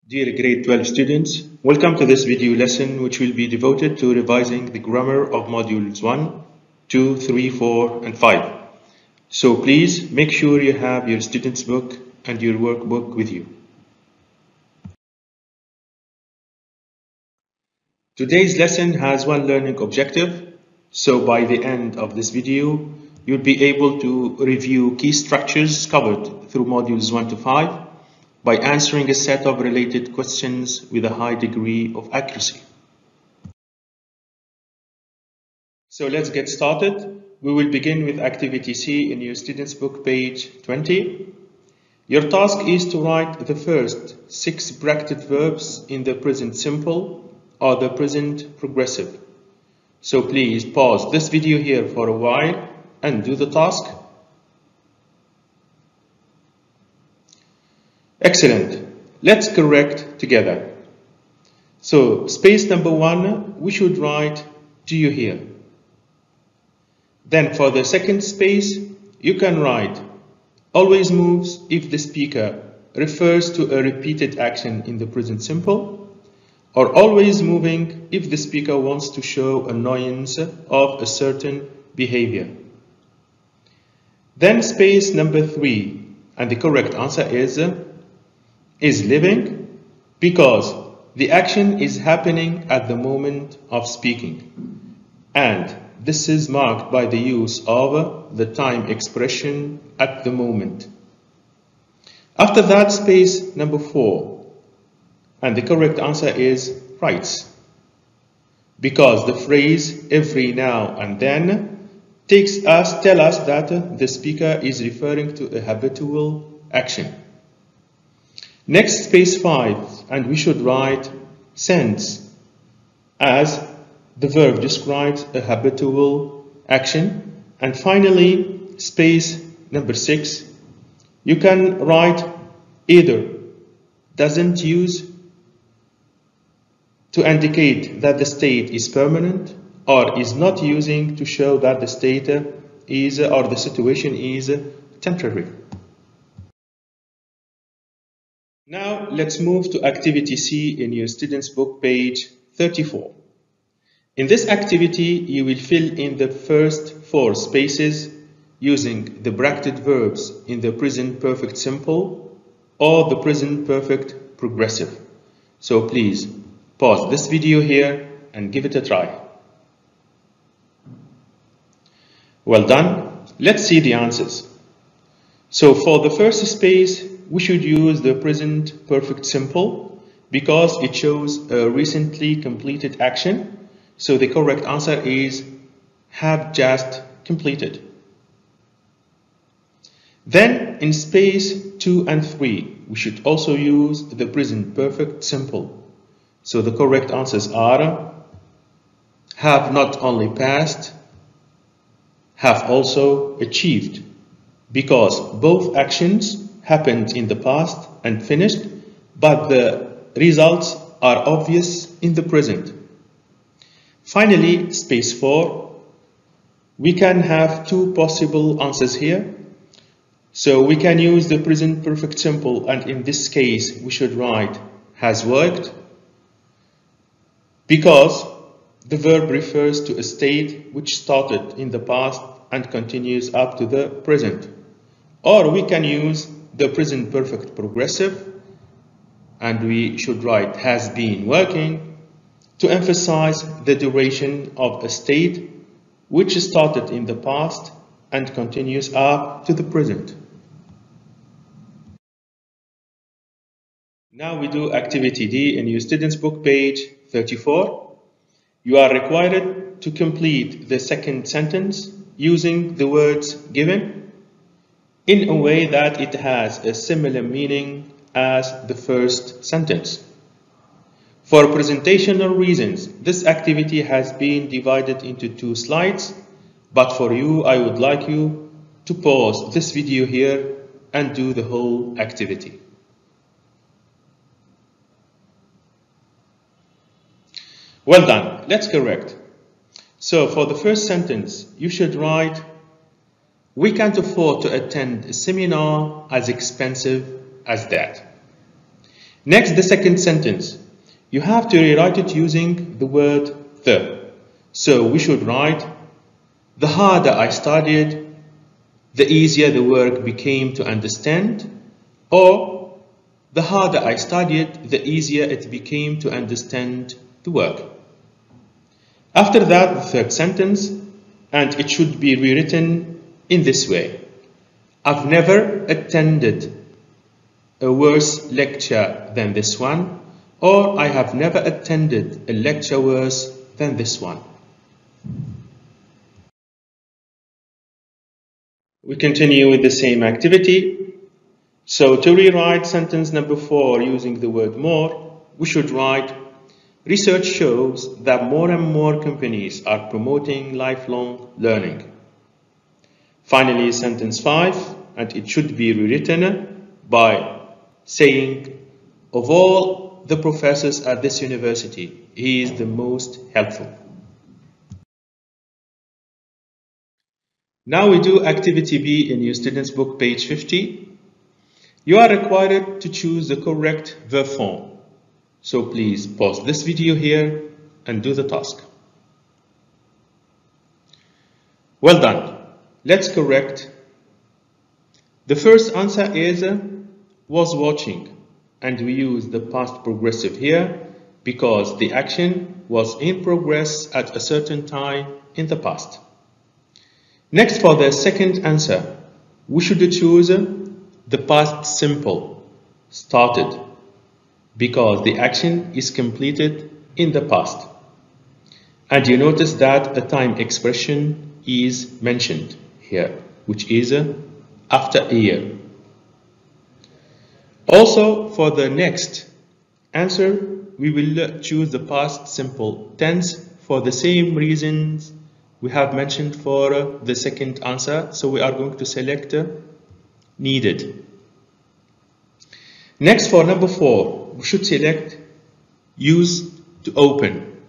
Dear grade 12 students, welcome to this video lesson which will be devoted to revising the grammar of modules 1, 2, 3, 4 and 5. So please make sure you have your student's book and your workbook with you. Today's lesson has one learning objective, so by the end of this video you'll be able to review key structures covered through modules 1 to 5 by answering a set of related questions with a high degree of accuracy. So let's get started. We will begin with activity C in your student's book, page 20. Your task is to write the first 6 bracketed verbs in the present simple or the present progressive. So please pause this video here for a while and do the task. Excellent. Let's correct together. So space number 1, we should write "do you hear?" Then for the second space, you can write "always moves" if the speaker refers to a repeated action in the present simple, or "always moving" if the speaker wants to show annoyance of a certain behavior. Then space number 3, and the correct answer is living, because the action is happening at the moment of speaking, and this is marked by the use of the time expression "at the moment." After that, space number 4, and the correct answer is writes, because the phrase "every now and then" tell us that the speaker is referring to a habitual action. Next, space 5, and we should write "sends," as the verb describes a habitual action. And finally, space number 6, you can write either "doesn't use" to indicate that the state is permanent, or "is not using" to show that the state is or the situation is temporary. Now let's move to activity C in your student's book, page 34. In this activity, you will fill in the first 4 spaces using the bracketed verbs in the present perfect simple or the present perfect progressive. So please pause this video here and give it a try. Well done. Let's see the answers. So for the first space, we should use the present perfect simple because it shows a recently completed action. So the correct answer is "have just completed." Then in space 2 and 3, we should also use the present perfect simple. So the correct answers are "have not only passed, have also achieved," because both actions happened in the past and finished, but the results are obvious in the present. Finally, space 4, we can have 2 possible answers here. So we can use the present perfect simple, and in this case we should write "has worked," because the verb refers to a state which started in the past and continues up to the present. Or we can use the present perfect progressive, and we should write "has been working" to emphasize the duration of a state which started in the past and continues up to the present. Now we do activity D in your student's book, page 34. You are required to complete the second sentence using the words given in a way that it has a similar meaning as the first sentence. For presentational reasons, this activity has been divided into 2 slides, but for you, I would like you to pause this video here and do the whole activity. Well done. Let's correct. So for the first sentence, you should write "we can't afford to attend a seminar as expensive as that." Next, the second sentence. You have to rewrite it using the word the. So we should write, the harder I studied, the easier the work became to understand, or the harder I studied, the easier it became to understand the work. After that, the third sentence, and it should be rewritten in this way. I've never attended a worse lecture than this one, or I have never attended a lecture worse than this one. We continue with the same activity. So to rewrite sentence number 4 using the word more, we should write, research shows that more and more companies are promoting lifelong learning. Finally, sentence 5, and it should be rewritten by saying, of all the professors at this university, he is the most helpful. Now we do activity B in your student's book, page 50. You are required to choose the correct verb form. So please pause this video here and do the task. Well done. Let's correct. The first answer is was watching, and we use the past progressive here because the action was in progress at a certain time in the past. Next, for the second answer, we should choose the past simple, started, because the action is completed in the past. And you notice that a time expression is mentioned here, which is after a year. Also, for the next answer, we will choose the past simple tense for the same reasons we have mentioned for the second answer. So we are going to select needed. Next, for number 4, we should select used to open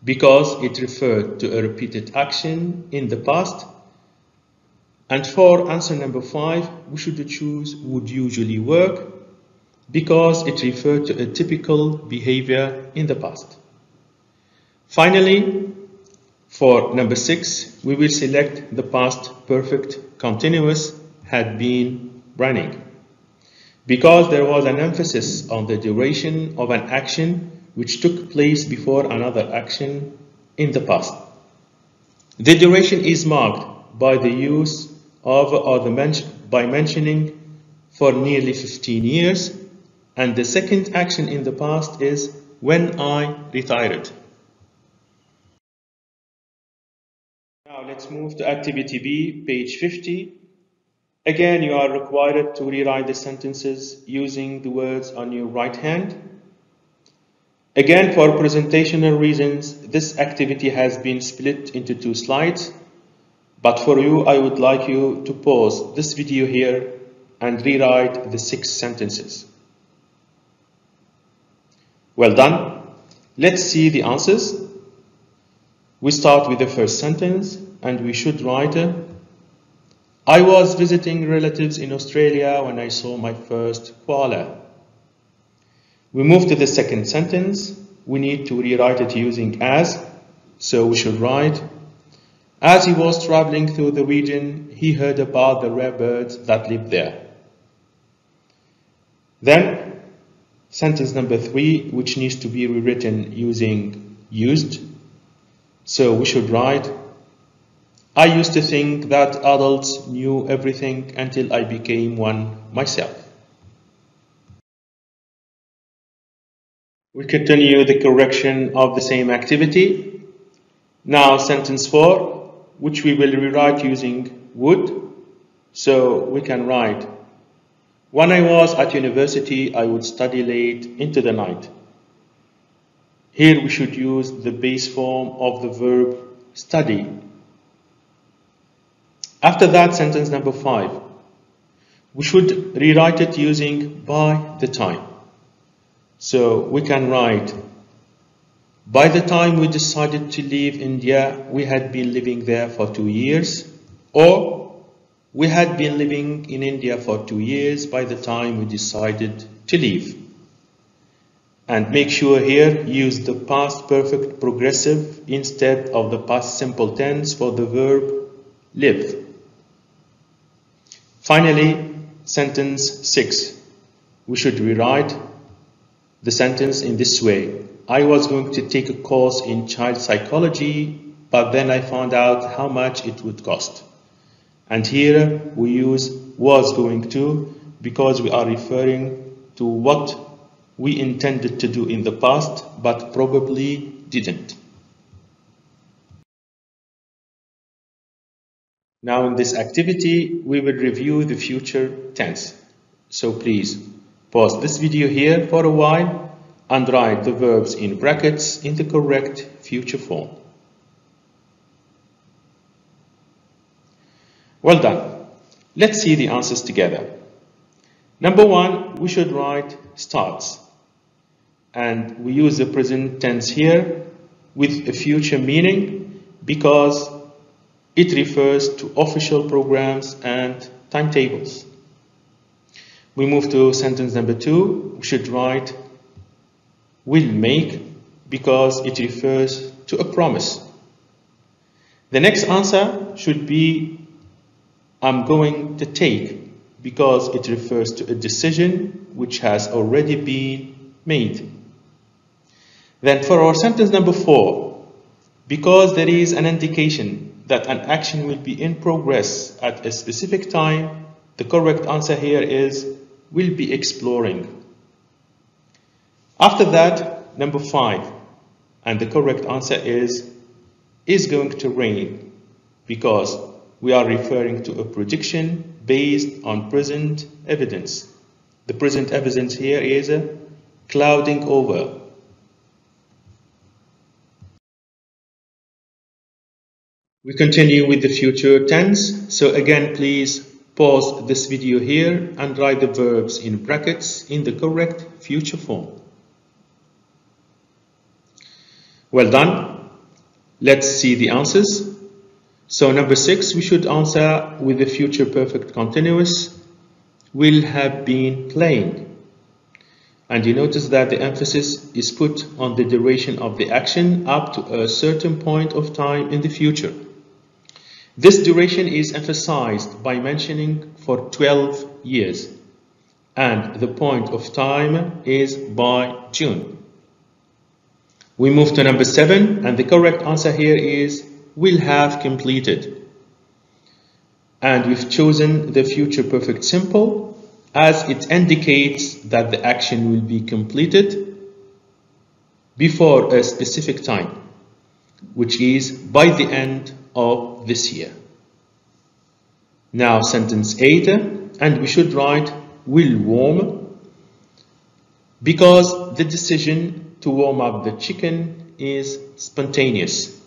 because it referred to a repeated action in the past. And for answer number 5, we should choose would usually work because it referred to a typical behavior in the past. Finally, for number 6, we will select the past perfect continuous had been running because there was an emphasis on the duration of an action which took place before another action in the past. The duration is marked by the use of or by mentioning for nearly 15 years, and the second action in the past is when I retired. Now let's move to activity B, page 50. Again, you are required to rewrite the sentences using the words on your right hand. Again, for presentational reasons, this activity has been split into 2 slides. But for you, I would like you to pause this video here and rewrite the 6 sentences. Well done. Let's see the answers. We start with the first sentence and we should write, I was visiting relatives in Australia when I saw my first koala. We move to the second sentence. We need to rewrite it using as. So we should write, as he was traveling through the region, he heard about the rare birds that live there. Then, sentence number 3, which needs to be rewritten using used. So we should write, I used to think that adults knew everything until I became one myself. We continue the correction of the same activity. Now sentence 4, which we will rewrite using would. So we can write, when I was at university, I would study late into the night. Here we should use the base form of the verb study. After that, sentence number 5, we should rewrite it using by the time. So we can write, by the time we decided to leave India, we had been living there for 2 years, or we had been living in India for 2 years by the time we decided to leave. And make sure here use the past perfect progressive instead of the past simple tense for the verb live. Finally, sentence 6. We should rewrite the sentence in this way. I was going to take a course in child psychology, but then I found out how much it would cost. And here we use was going to because we are referring to what we intended to do in the past, but probably didn't. Now in this activity, we will review the future tense. So please pause this video here for a while and write the verbs in brackets in the correct future form. Well done. Let's see the answers together. Number 1, we should write starts. And we use the present tense here with a future meaning because it refers to official programs and timetables. We move to sentence number 2. We should write will make because it refers to a promise. The next answer should be I'm going to take because it refers to a decision which has already been made. Then for our sentence number 4, because there is an indication that an action will be in progress at a specific time, the correct answer here is will be exploring. After that, number 5, and the correct answer is going to rain because we are referring to a prediction based on present evidence. The present evidence here is clouding over. We continue with the future tense. So again, please pause this video here and write the verbs in brackets in the correct future form. Well done. Let's see the answers. So number 6, we should answer with the future perfect continuous, will have been playing. And you notice that the emphasis is put on the duration of the action up to a certain point of time in the future. This duration is emphasized by mentioning for 12 years, and the point of time is by June. We move to number 7, and the correct answer here is will have completed. And we've chosen the future perfect simple as it indicates that the action will be completed before a specific time, which is by the end of this year. Now sentence 8, and we should write will warm because the decision to warm up the chicken is spontaneous.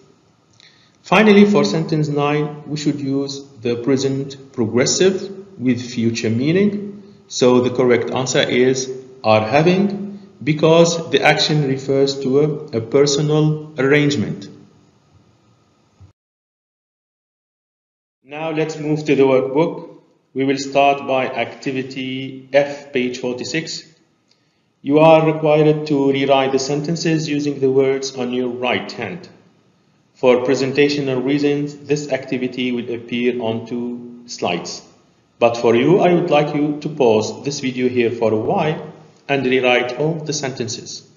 Finally, for sentence 9, we should use the present progressive with future meaning. So the correct answer is are having because the action refers to a personal arrangement. Now let's move to the workbook. We will start by activity F, page 46. You are required to rewrite the sentences using the words on your right hand. For presentational reasons, this activity will appear on 2 slides. But for you, I would like you to pause this video here for a while and rewrite all the sentences.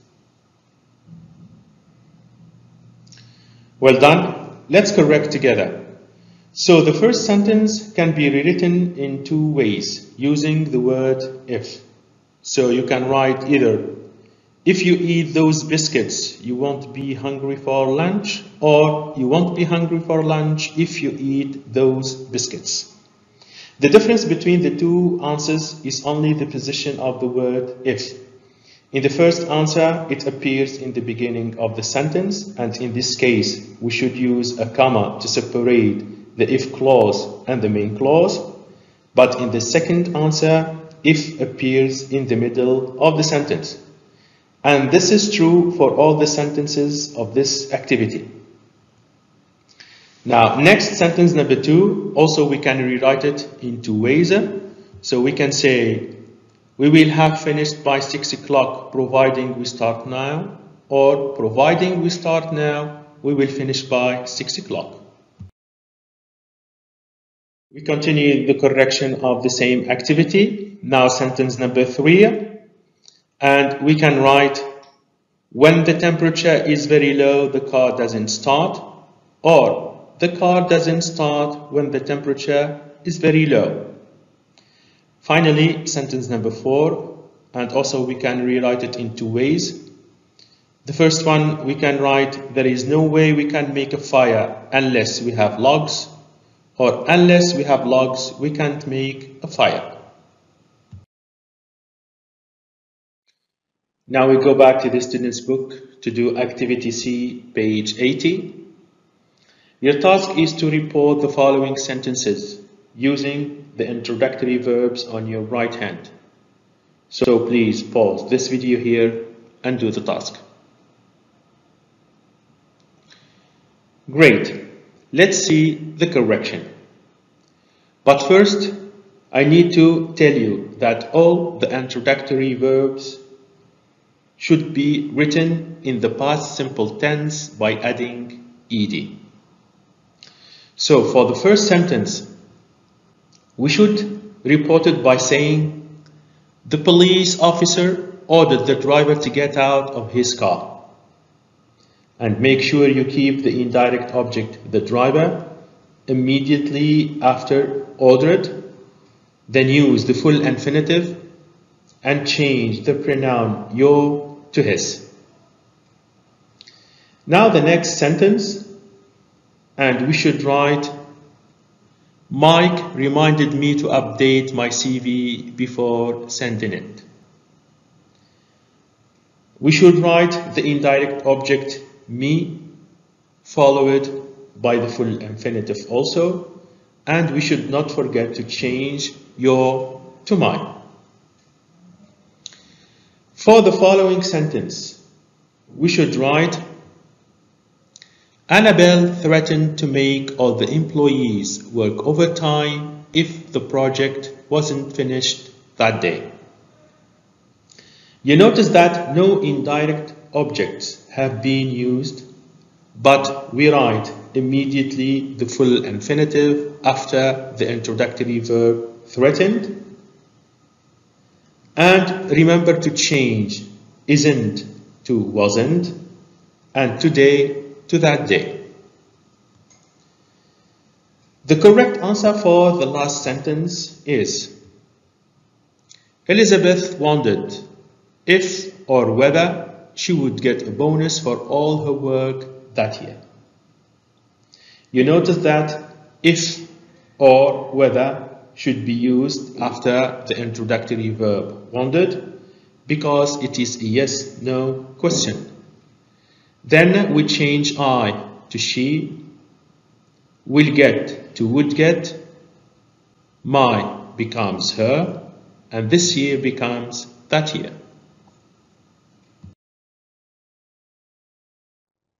Well done. Let's correct together. So the first sentence can be rewritten in 2 ways using the word if. So you can write either if you eat those biscuits, you won't be hungry for lunch, or you won't be hungry for lunch if you eat those biscuits. The difference between the 2 answers is only the position of the word if. In the first answer, it appears in the beginning of the sentence, and in this case, we should use a comma to separate the if clause and the main clause. But in the second answer, if appears in the middle of the sentence. And this is true for all the sentences of this activity. Now, next sentence number 2, also we can rewrite it in 2 ways. So we can say, We will have finished by 6 o'clock providing we start now, or providing we start now, we will finish by 6 o'clock. We continue the correction of the same activity. Now sentence number 3. And we can write, when the temperature is very low, the car doesn't start, or the car doesn't start when the temperature is very low. Finally, sentence number 4, and also we can rewrite it in 2 ways. The first one, we can write, there is no way we can make a fire unless we have logs, or unless we have logs, we can't make a fire. Now we go back to the student's book to do activity C, page 80. Your task is to report the following sentences using the introductory verbs on your right hand. So please pause this video here and do the task. Great. Let's see the correction. But first, I need to tell you that all the introductory verbs should be written in the past simple tense by adding ed. So for the first sentence, we should report it by saying, the police officer ordered the driver to get out of his car. And make sure you keep the indirect object, the driver, immediately after ordered. Then use the full infinitive and change the pronoun your to his. Now the next sentence, and we should write, Mike reminded me to update my CV before sending it. We should write the indirect object me, followed by the full infinitive also, and we should not forget to change your to mine. For the following sentence, we should write, Annabelle threatened to make all the employees work overtime if the project wasn't finished that day. You notice that no indirect objects have been used, but we write immediately the full infinitive after the introductory verb threatened. And remember to change isn't to wasn't, and today to that day. The correct answer for the last sentence is, Elizabeth wondered if or whether she would get a bonus for all her work that year. You notice that if or whether should be used after the introductory verb wondered because it is a yes-no question. Then we change I to she, will get to would get, my becomes her, and this year becomes that year.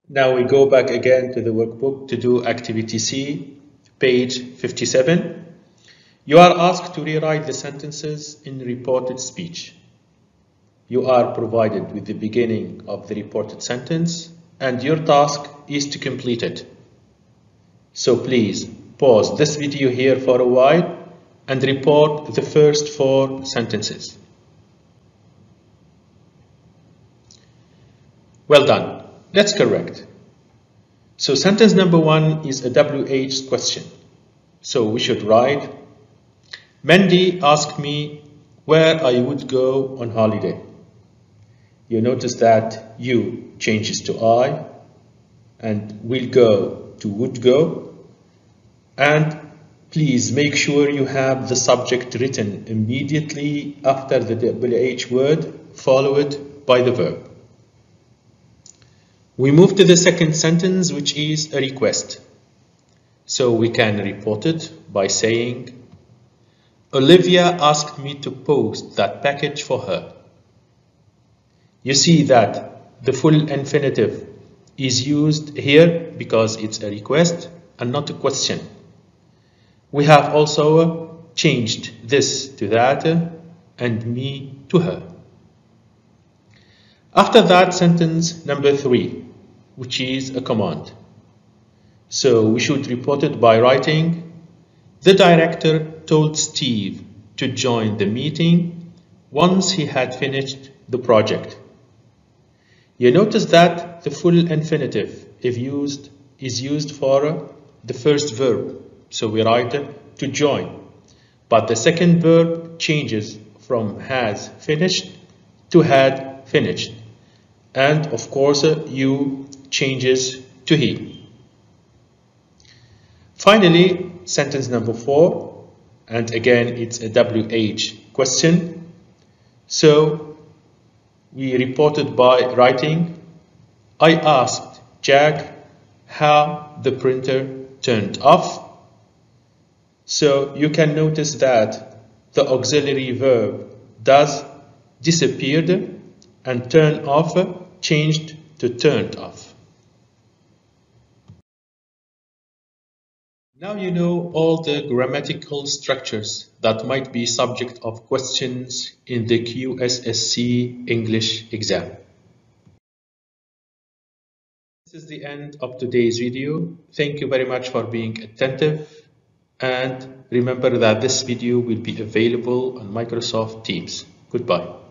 Now we go back again to the workbook to do activity C, page 57. You are asked to rewrite the sentences in reported speech. You are provided with the beginning of the reported sentence, and your task is to complete it. So please pause this video here for a while and report the first 4 sentences. Well done. Let's correct. So sentence number 1 is a WH question. So we should write, Mandy asked me where I would go on holiday. You notice that you changes to I and will go to would go. And please make sure you have the subject written immediately after the WH word, followed by the verb. We move to the second sentence, which is a request. So we can report it by saying, Olivia asked me to post that package for her. You see that the full infinitive is used here because it's a request and not a question. We have also changed this to that and me to her. After that, sentence number 3, which is a command. So we should report it by writing, the director told Steve to join the meeting once he had finished the project. You notice that the full infinitive is used for the first verb. So we write to join. But the second verb changes from has finished to had finished. And of course, you changes to he. Finally, sentence number 4, and again it's a WH question. So we reported by writing, I asked Jack how the printer turned off. So you can notice that the auxiliary verb does disappeared and turn off changed to turned off. Now you know all the grammatical structures that might be subject of questions in the QSSC English exam. This is the end of today's video. Thank you very much for being attentive, and remember that this video will be available on Microsoft Teams. Goodbye.